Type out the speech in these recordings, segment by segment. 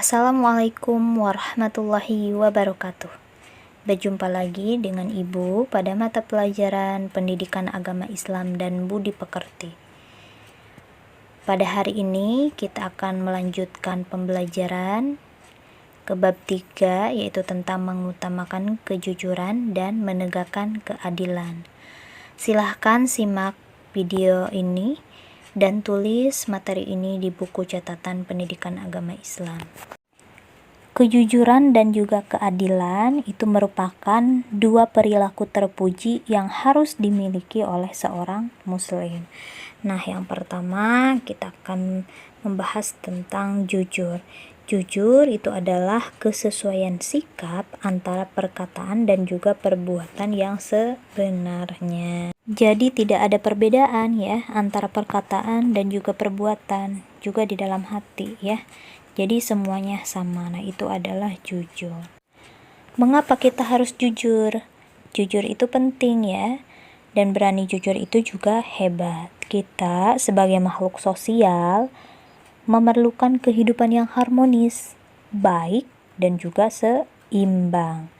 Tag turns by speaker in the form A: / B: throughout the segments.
A: Assalamualaikum warahmatullahi wabarakatuh. Berjumpa lagi dengan Ibu pada mata pelajaran Pendidikan Agama Islam dan Budi Pekerti. Pada hari ini kita akan melanjutkan pembelajaran ke bab 3, yaitu tentang mengutamakan kejujuran dan menegakkan keadilan. Silahkan simak video ini dan tulis materi ini di buku catatan Pendidikan Agama Islam. Kejujuran dan juga keadilan itu merupakan dua perilaku terpuji yang harus dimiliki oleh seorang muslim. Nah, yang pertama kita akan membahas tentang jujur. Jujur itu adalah kesesuaian sikap antara perkataan dan juga perbuatan yang sebenarnya. Jadi tidak ada perbedaan ya antara perkataan dan juga perbuatan, juga di dalam hati ya. Jadi semuanya sama. Nah, itu adalah jujur. Mengapa kita harus jujur? Jujur itu penting ya. Dan berani jujur itu juga hebat. Kita sebagai makhluk sosial memerlukan kehidupan yang harmonis, baik dan juga seimbang.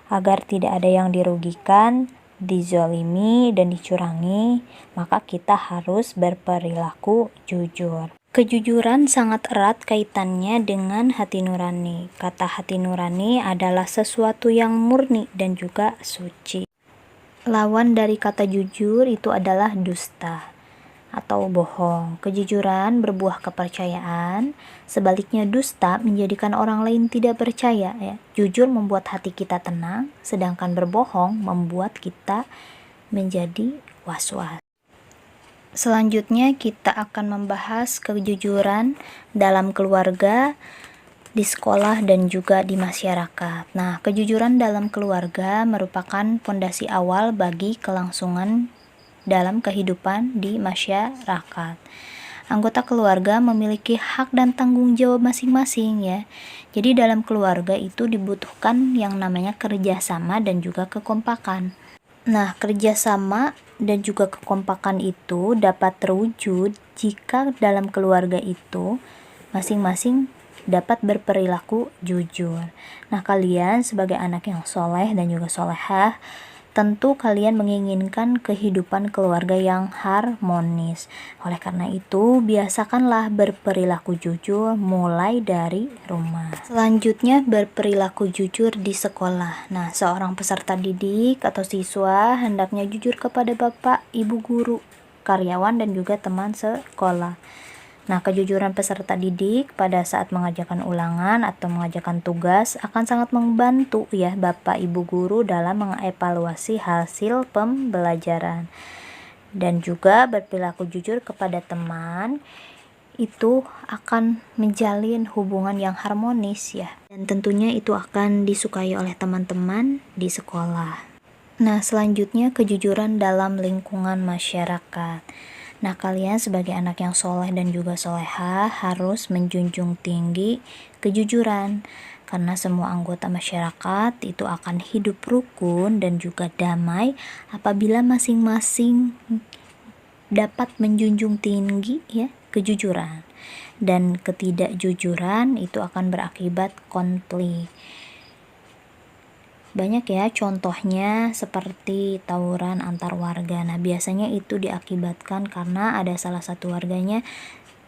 A: Agar tidak ada yang dirugikan, dizolimi dan dicurangi, maka kita harus berperilaku jujur. Kejujuran sangat erat kaitannya dengan hati nurani. Kata hati nurani adalah sesuatu yang murni dan juga suci. Lawan dari kata jujur itu adalah dusta atau bohong. Kejujuran berbuah kepercayaan, sebaliknya dusta menjadikan orang lain tidak percaya ya. Jujur membuat hati kita tenang, sedangkan berbohong membuat kita menjadi was-was. Selanjutnya kita akan membahas kejujuran dalam keluarga, di sekolah dan juga di masyarakat. Nah, kejujuran dalam keluarga merupakan fondasi awal bagi kelangsungan dalam kehidupan di masyarakat. Anggota keluarga memiliki hak dan tanggung jawab masing-masing ya. Jadi dalam keluarga itu dibutuhkan yang namanya kerjasama dan juga kekompakan. Nah, kerjasama dan juga kekompakan itu dapat terwujud jika dalam keluarga itu masing-masing dapat berperilaku jujur. Nah, kalian sebagai anak yang soleh dan juga solehah, tentu kalian menginginkan kehidupan keluarga yang harmonis. Oleh karena itu, biasakanlah berperilaku jujur mulai dari rumah. Selanjutnya, berperilaku jujur di sekolah. Nah, seorang peserta didik atau siswa hendaknya jujur kepada bapak, ibu guru, karyawan, dan juga teman sekolah. Nah, kejujuran peserta didik pada saat mengerjakan ulangan atau mengerjakan tugas akan sangat membantu ya Bapak Ibu guru dalam mengevaluasi hasil pembelajaran. Dan juga berperilaku jujur kepada teman itu akan menjalin hubungan yang harmonis ya. Dan tentunya itu akan disukai oleh teman-teman di sekolah. Nah, selanjutnya kejujuran dalam lingkungan masyarakat. Nah, kalian sebagai anak yang soleh dan juga solehah harus menjunjung tinggi kejujuran, karena semua anggota masyarakat itu akan hidup rukun dan juga damai apabila masing-masing dapat menjunjung tinggi ya kejujuran. Dan ketidakjujuran itu akan berakibat konflik. Banyak ya contohnya seperti tawuran antar warga. Nah, biasanya itu diakibatkan karena ada salah satu warganya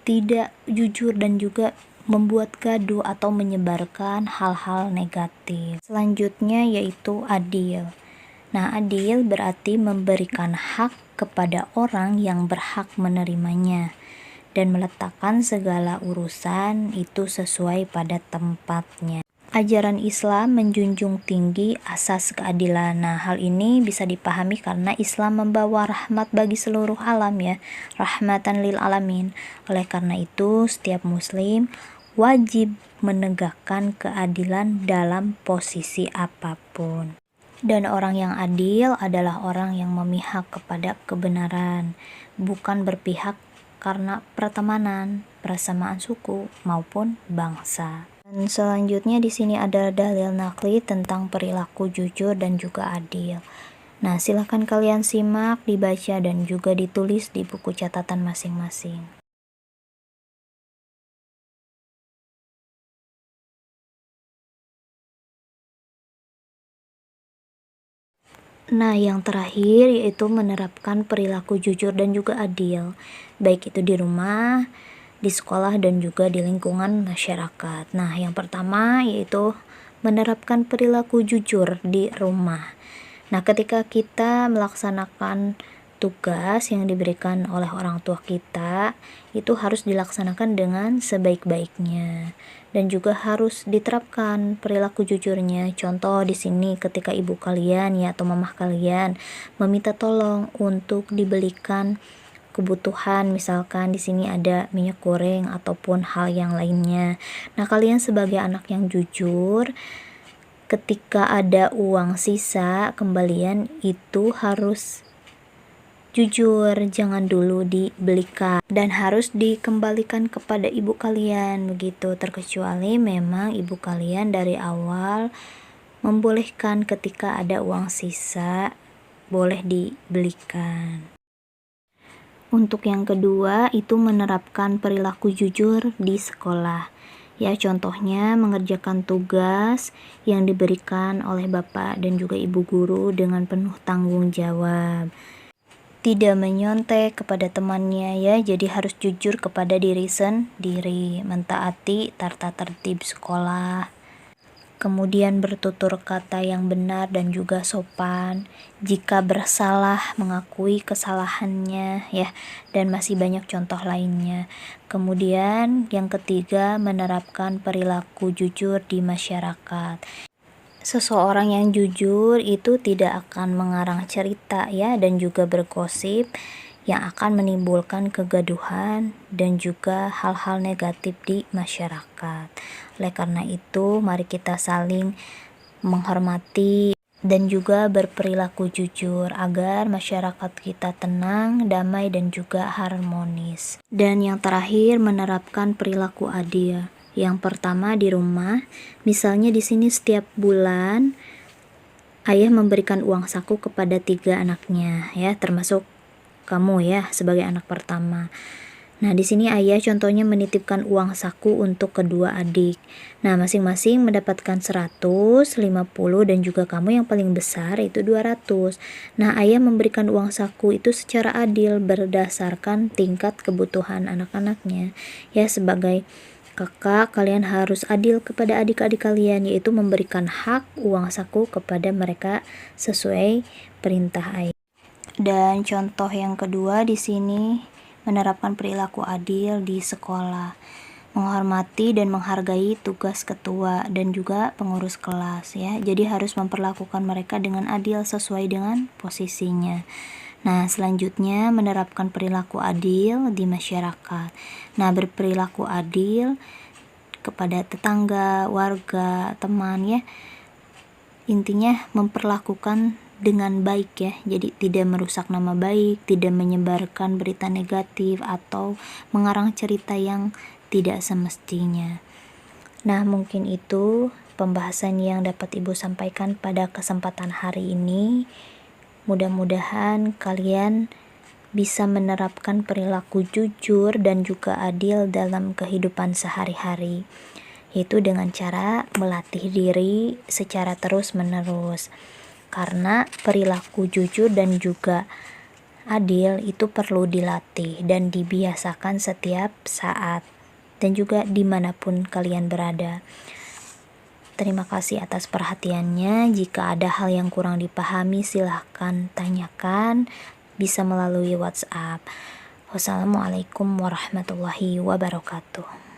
A: tidak jujur dan juga membuat gaduh atau menyebarkan hal-hal negatif. Selanjutnya yaitu adil. Nah, adil berarti memberikan hak kepada orang yang berhak menerimanya dan meletakkan segala urusan itu sesuai pada tempatnya. Ajaran Islam menjunjung tinggi asas keadilan. Nah, hal ini bisa dipahami karena Islam membawa rahmat bagi seluruh alam ya, rahmatan lil alamin. Oleh karena itu, setiap muslim wajib menegakkan keadilan dalam posisi apapun. Dan orang yang adil adalah orang yang memihak kepada kebenaran, bukan berpihak karena pertemanan, persamaan suku maupun bangsa. Dan selanjutnya di sini ada dalil nakli tentang perilaku jujur dan juga adil. Nah, silakan kalian simak, dibaca dan juga ditulis di buku catatan masing-masing. Nah, yang terakhir yaitu menerapkan perilaku jujur dan juga adil, baik itu di rumah, di sekolah, dan juga di lingkungan masyarakat. Nah, yang pertama yaitu menerapkan perilaku jujur di rumah. Nah, ketika kita melaksanakan tugas yang diberikan oleh orang tua kita, itu harus dilaksanakan dengan sebaik-baiknya dan juga harus diterapkan perilaku jujurnya. Contoh di sini ketika ibu kalian ya atau mamah kalian meminta tolong untuk dibelikan kebutuhan, misalkan di sini ada minyak goreng ataupun hal yang lainnya. Nah, kalian sebagai anak yang jujur, ketika ada uang sisa kembalian itu harus jujur, jangan dulu dibelikan dan harus dikembalikan kepada ibu kalian begitu, terkecuali memang ibu kalian dari awal membolehkan ketika ada uang sisa boleh dibelikan. Untuk yang kedua itu menerapkan perilaku jujur di sekolah. Ya, contohnya mengerjakan tugas yang diberikan oleh bapak dan juga ibu guru dengan penuh tanggung jawab. Tidak menyontek kepada temannya ya, jadi harus jujur kepada diri sendiri, mentaati tata tertib sekolah. Kemudian bertutur kata yang benar dan juga sopan. Jika bersalah, mengakui kesalahannya ya, dan masih banyak contoh lainnya. Kemudian yang ketiga, menerapkan perilaku jujur di masyarakat. Seseorang yang jujur itu tidak akan mengarang cerita ya dan juga bergosip yang akan menimbulkan kegaduhan dan juga hal-hal negatif di masyarakat. Oleh karena itu, mari kita saling menghormati dan juga berperilaku jujur agar masyarakat kita tenang, damai, dan juga harmonis. Dan yang terakhir, menerapkan perilaku adil. Yang pertama di rumah, misalnya di sini setiap bulan ayah memberikan uang saku kepada 3 anaknya ya, termasuk kamu ya sebagai anak pertama. Nah, di sini ayah contohnya menitipkan uang saku untuk kedua adik. Nah, masing-masing mendapatkan 150 dan juga kamu yang paling besar itu 200. Nah, ayah memberikan uang saku itu secara adil berdasarkan tingkat kebutuhan anak-anaknya. Ya, sebagai kakak, kalian harus adil kepada adik-adik kalian, yaitu memberikan hak uang saku kepada mereka sesuai perintah ayah. Dan contoh yang kedua di sini menerapkan perilaku adil di sekolah, menghormati dan menghargai tugas ketua dan juga pengurus kelas ya. Jadi harus memperlakukan mereka dengan adil sesuai dengan posisinya. Nah, selanjutnya menerapkan perilaku adil di masyarakat. Nah, berperilaku adil kepada tetangga, warga, teman ya. Intinya memperlakukan dengan baik ya. Jadi tidak merusak nama baik, tidak menyebarkan berita negatif atau mengarang cerita yang tidak semestinya. Nah, mungkin itu pembahasan yang dapat Ibu sampaikan pada kesempatan hari ini. Mudah-mudahan kalian bisa menerapkan perilaku jujur dan juga adil dalam kehidupan sehari-hari, yaitu dengan cara melatih diri secara terus-menerus. Karena perilaku jujur dan juga adil itu perlu dilatih dan dibiasakan setiap saat dan juga dimanapun kalian berada. Terima kasih atas perhatiannya. Jika ada hal yang kurang dipahami, silahkan tanyakan, bisa melalui WhatsApp. Wassalamualaikum warahmatullahi wabarakatuh.